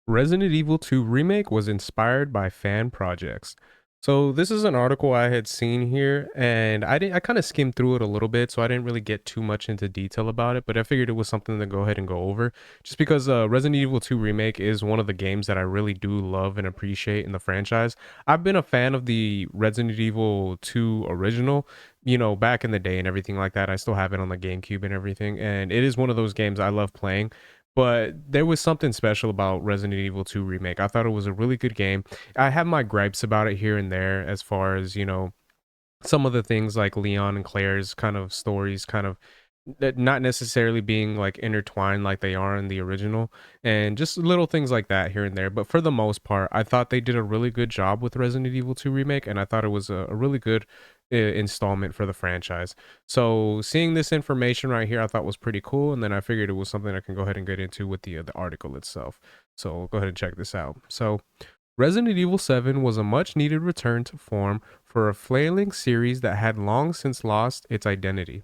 Resident Evil 2 Remake was inspired by fan projects. So this is an article I had seen here and I kind of skimmed through it a little bit, so I didn't really get too much into detail about it, but I figured it was something to go ahead and go over just because Resident Evil 2 Remake is one of the games that I really do love and appreciate in the franchise. I've been a fan of the Resident Evil 2 original, back in the day and everything like that. I still have it on the GameCube and everything, and it is one of those games I love playing. But there was something special about Resident Evil 2 Remake. I thought it was a really good game. I have my gripes about it here and there as far as, some of the things like Leon and Claire's kind of stories kind of not necessarily being like intertwined like they are in the original, and just little things like that here and there. But for the most part, I thought they did a really good job with Resident Evil 2 Remake, and I thought it was a really good installment for the franchise. So seeing this information right here I thought was pretty cool, and then I figured it was something I can go ahead and get into with the article itself. So go ahead and check this out. So Resident Evil 7 was a much needed return to form for a flailing series that had long since lost its identity,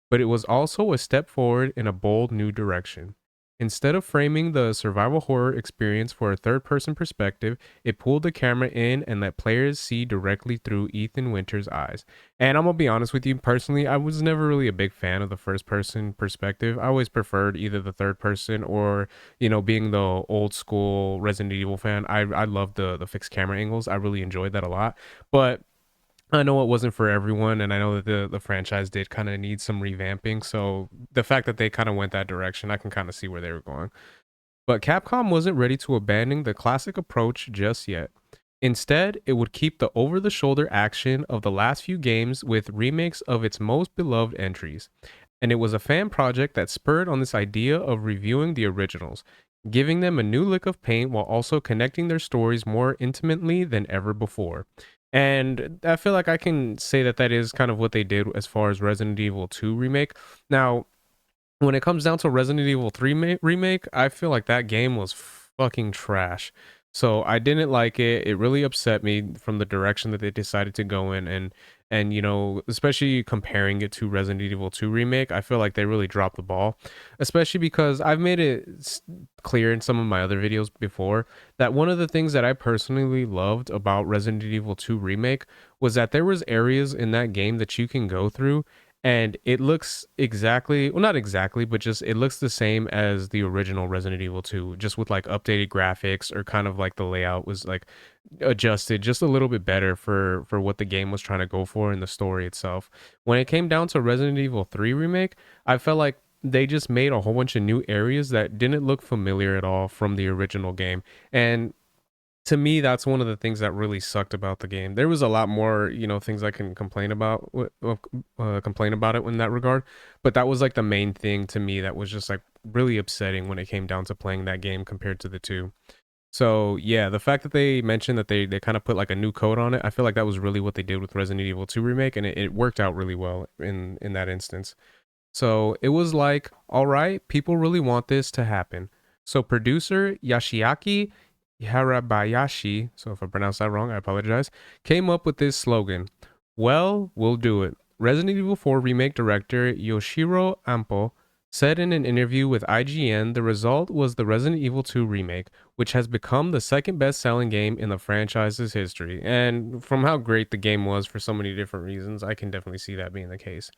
but it was also a step forward in a bold new direction. Instead of framing the survival horror experience for a third person perspective, it pulled the camera in and let players see directly through Ethan Winter's eyes. And I'm gonna be honest with you, personally, I was never really a big fan of the first person perspective. I always preferred either the third person or, being the old school Resident Evil fan. I love the fixed camera angles. I really enjoyed that a lot. But I know it wasn't for everyone, and I know that the franchise did kind of need some revamping. So the fact that they kind of went that direction, I can kind of see where they were going. But Capcom wasn't ready to abandon the classic approach just yet. Instead, it would keep the over the shoulder action of the last few games with remakes of its most beloved entries. And it was a fan project that spurred on this idea of reviewing the originals, giving them a new lick of paint while also connecting their stories more intimately than ever before. And I feel like I can say that that is kind of what they did as far as Resident Evil 2 Remake. Now, when it comes down to Resident Evil 3 remake, I feel like that game was fucking trash. So I didn't like it. It really upset me from the direction that they decided to go in, and especially comparing it to Resident Evil 2 remake, I feel like they really dropped the ball. Especially because I've made it clear in some of my other videos before that one of the things that I personally loved about Resident Evil 2 remake was that there was areas in that game that you can go through and it looks exactly, well, not exactly, but just it looks the same as the original Resident Evil 2, just with like updated graphics, or kind of like the layout was like adjusted just a little bit better for what the game was trying to go for in the story itself. When it came down to Resident Evil 3 remake, I felt like they just made a whole bunch of new areas that didn't look familiar at all from the original game. And to me, that's one of the things that really sucked about the game. There was a lot more, things I can complain about, complain about it in that regard, but that was like the main thing to me that was just like really upsetting when it came down to playing that game compared to the two. So yeah, the fact that they mentioned that they kind of put like a new code on it, I feel like that was really what they did with Resident Evil 2 remake, and it worked out really well in that instance. So it was like, all right, people really want this to happen. So producer Yashiaki Harabayashi, so if I pronounced that wrong, I apologize, came up with this slogan: "Well, we'll do it." Resident Evil 4 remake director Yoshiro Ampo said in an interview with IGN the result was the Resident Evil 2 remake, which has become the second best selling game in the franchise's history. And from how great the game was for so many different reasons, I can definitely see that being the case.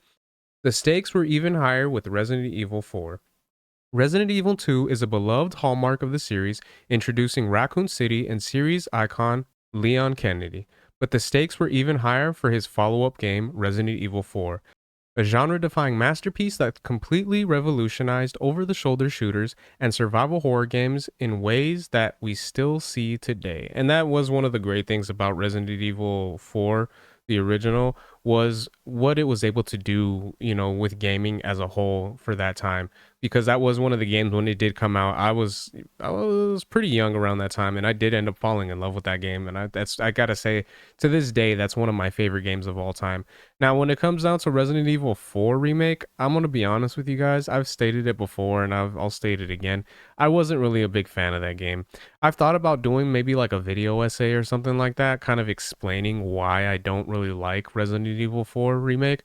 The stakes were even higher with Resident Evil 4. Resident Evil 2 is a beloved hallmark of the series, introducing Raccoon City and series icon Leon Kennedy. But the stakes were even higher for his follow up game, Resident Evil 4, a genre defying masterpiece that completely revolutionized over the shoulder shooters and survival horror games in ways that we still see today. And that was one of the great things about Resident Evil 4, the original, was what it was able to do, with gaming as a whole for that time. Because that was one of the games when it did come out. I was pretty young around that time, and I did end up falling in love with that game. And I gotta say, to this day, that's one of my favorite games of all time. Now, when it comes down to Resident Evil 4 remake, I'm gonna be honest with you guys. I've stated it before, and I'll state it again. I wasn't really a big fan of that game. I've thought about doing maybe like a video essay or something like that, kind of explaining why I don't really like Resident Evil 4 remake.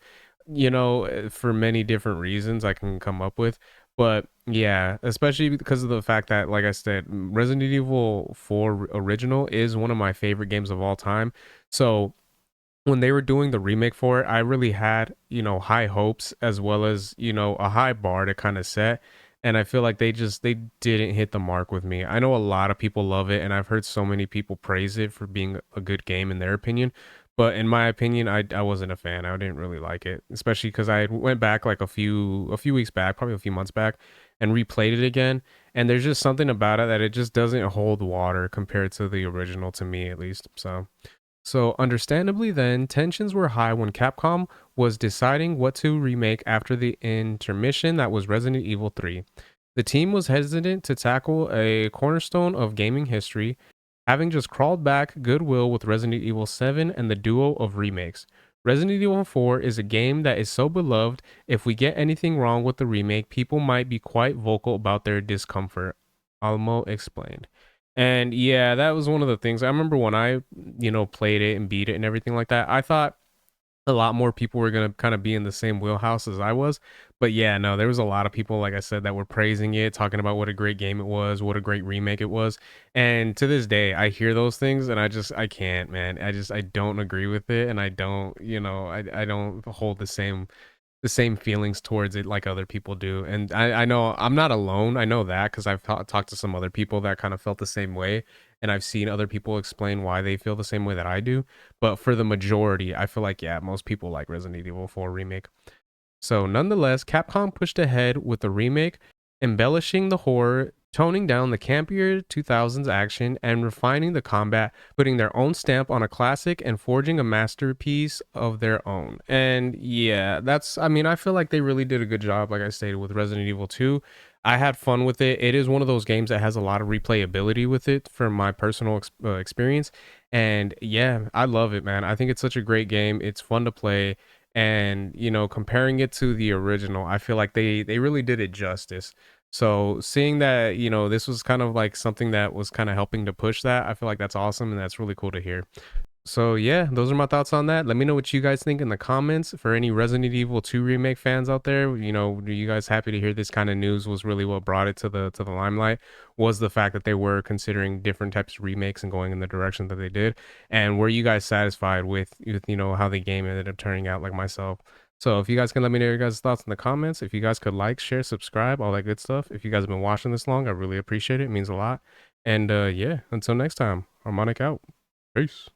For many different reasons I can come up with. But yeah, especially because of the fact that, like I said, Resident Evil 4 original is one of my favorite games of all time. So when they were doing the remake for it, I really had, high hopes as well as, a high bar to kind of set. And I feel like they didn't hit the mark with me. I know a lot of people love it, and I've heard so many people praise it for being a good game in their opinion. But in my opinion, I wasn't a fan. I didn't really like it, especially because I went back like a few weeks back, probably a few months back, and replayed it again. And there's just something about it that it just doesn't hold water compared to the original, to me at least. So, understandably, then, tensions were high when Capcom was deciding what to remake after the intermission that was Resident Evil 3. The team was hesitant to tackle a cornerstone of gaming history, having just crawled back goodwill with Resident Evil 7 and the duo of remakes. Resident Evil 4 is a game that is so beloved, if we get anything wrong with the remake, people might be quite vocal about their discomfort. Almo explained. And yeah, that was one of the things. I remember when I, played it and beat it and everything like that. I thought a lot more people were gonna kind of be in the same wheelhouse as I was. But yeah, no, there was a lot of people, like I said, that were praising it, talking about what a great game it was, what a great remake it was. And to this day, I hear those things and I can't, man. I don't agree with it, and I don't, I don't hold the same feelings towards it like other people do. And I know I'm not alone. I know that because I've talked to some other people that kind of felt the same way. And I've seen other people explain why they feel the same way that I do. But for the majority, I feel like, yeah, most people like Resident Evil 4 Remake. So, nonetheless, Capcom pushed ahead with the remake, embellishing the horror, toning down the campier 2000s action, and refining the combat, putting their own stamp on a classic and forging a masterpiece of their own. And yeah, I mean, I feel like they really did a good job, like I stated, with Resident Evil 2. I had fun with it. It is one of those games that has a lot of replayability with it from my personal experience. And yeah, I love it, man. I think it's such a great game. It's fun to play, and comparing it to the original, I feel like they really did it justice. So seeing that, this was kind of like something that was kind of helping to push that, I feel like that's awesome, and that's really cool to hear. So yeah, those are my thoughts on that. Let me know what you guys think in the comments. For any Resident Evil 2 remake fans out there, are you guys happy to hear this kind of news was really what brought it to the limelight? Was the fact that they were considering different types of remakes and going in the direction that they did? And were you guys satisfied with how the game ended up turning out, like myself? So if you guys can let me know your guys' thoughts in the comments. If you guys could like, share, subscribe, all that good stuff. If you guys have been watching this long, I really appreciate it. It means a lot. And yeah, until next time, Harmonic out. Peace.